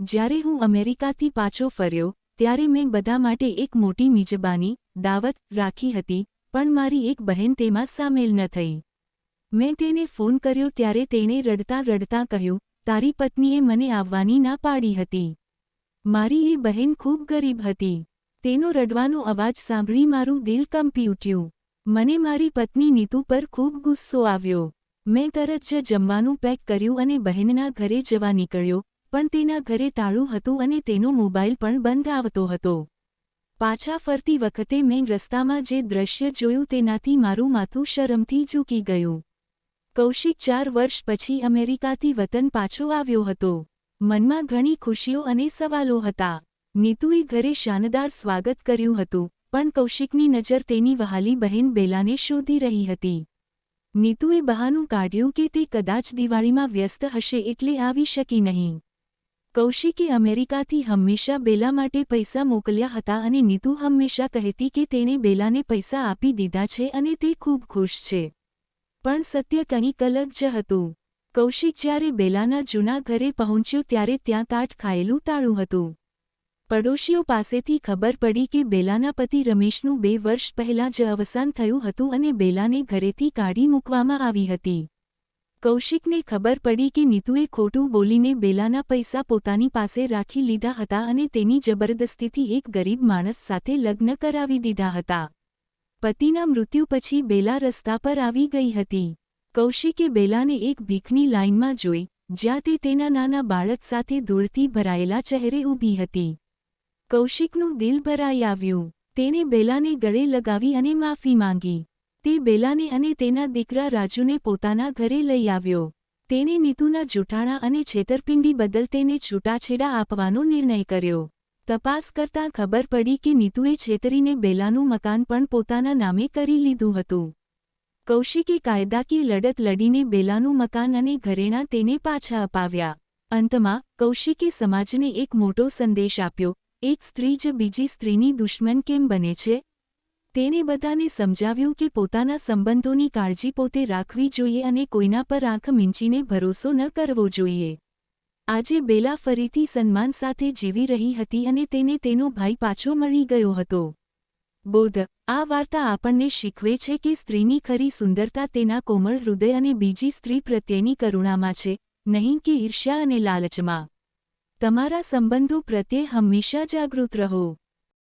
જ્યારે હું અમેરિકાથી પાછો ફર્યો ત્યારે મેં બધા માટે એક મોટી મિજબાની દાવત રાખી હતી, પણ મારી એક બહેન તેમાં સામેલ ન થઈ. મેં તેને ફોન કર્યો ત્યારે તેણે રડતાં રડતાં કહ્યું, તારી પત્નીએ મને આવવાની ના પાડી હતી. મારી એ બહેન ખૂબ ગરીબ હતી. તેનો રડવાનો અવાજ સાંભળી મારું દિલ કંપી ઉઠ્યું. મને મારી પત્ની નીતુ પર ખૂબ ગુસ્સો આવ્યો. મેં તરત જ જમવાનું પેક કર્યું અને બહેનના ઘરે જવા નીકળ્યો, પણ તેના ઘરે તાળું હતું અને તેનો મોબાઈલ પણ બંધ આવતો હતો. પાછા ફરતી વખતે મેં રસ્તામાં જે દ્રશ્ય જોયું તેનાથી મારું માથું શરમથી ઝૂકી ગયું. કૌશિક 4 વર્ષ પછી અમેરિકાથી વતન પાછો આવ્યો હતો. મનમાં ઘણી ખુશીઓ અને સવાલો હતા. નીતુએ ઘરે શાનદાર સ્વાગત કર્યું હતું, પણ કૌશિકની નજર તેની વહાલી બહેન બેલાને શોધી રહી હતી. નીતુએ બહાનું કાઢ્યું કે તે કદાચ દિવાળીમાં વ્યસ્ત હશે એટલે આવી શકી નહીં. કૌશિકે અમેરિકાથી હંમેશા બેલા માટે પૈસા મોકલ્યા હતા અને નીતુ હંમેશા કહેતી કે તેણે બેલાને પૈસા આપી દીધા છે અને તે ખૂબ ખુશ છે. પણ સત્ય કંઈક અલગ જ હતું. કૌશિક જ્યારે બેલાના જૂના ઘરે પહોંચ્યો ત્યારે ત્યાં કાટ ખાયેલું તાળું હતું. પડોશીઓ પાસેથી ખબર પડી કે બેલાના પતિ રમેશનું 2 વર્ષ પહેલાં જ અવસાન થયું હતું અને બેલાને ઘરેથી કાઢી મૂકવામાં આવી હતી. કૌશિકને ખબર પડી કે નીતુએ ખોટું બોલીને બેલાના પૈસા પોતાની પાસે રાખી લીધા હતા અને તેની જબરદસ્તીથી એક ગરીબ માણસ સાથે લગ્ન કરાવી દીધા હતા. પતિના મૃત્યુ પછી બેલા રસ્તા પર આવી ગઈ હતી. કૌશિકે બેલાને એક ભીખની લાઇનમાં જોઈ, જ્યાં તે તેના નાના બાળક સાથે ધૂળથી ભરાયેલા ચહેરે ઊભી હતી. કૌશિકનું દિલ ભરાઈ આવ્યું. તેણે બેલાને ગળે લગાવી અને માફી માંગી. તે બેલાને અને તેના દીકરા રાજુને પોતાના ઘરે લઈ આવ્યો. તેણે નીતુના જૂઠાણા અને છેતરપિંડી બદલ તેને છૂટાછેડા આપવાનો નિર્ણય કર્યો. તપાસ કરતાં ખબર પડી કે નીતુએ છેતરીને બેલાનું મકાન પણ પોતાના નામે કરી લીધું હતું. કૌશિકે કાયદાકીય લડત લડીને બેલાનું મકાન અને ઘરેણાં તેને પાછા અપાવ્યા. અંતમાં કૌશિકે સમાજને એક મોટો સંદેશ આપ્યો, એક સ્ત્રી જ બીજી સ્ત્રીની દુશ્મન કેમ બને છે? તેણે બધાને સમજાવ્યું કે પોતાના સંબંધોની કાળજી પોતે રાખવી જોઈએ અને કોઈના પર આંખ મીંચીને ભરોસો ન કરવો જોઈએ. આજે બેલા ફરીથી સન્માન સાથે જીવી રહી હતી અને તેને તેનો ભાઈ પાછો મળી ગયો હતો. બોધ: આ વાર્તા આપણને શીખવે છે કે સ્ત્રીની ખરી સુંદરતા તેના કોમળ હૃદય અને બીજી સ્ત્રી પ્રત્યેની કરુણામાં છે, નહીં કે ઈર્ષ્યા અને લાલચમાં. તમારા સંબંધો પ્રત્યે હંમેશા જાગૃત રહો.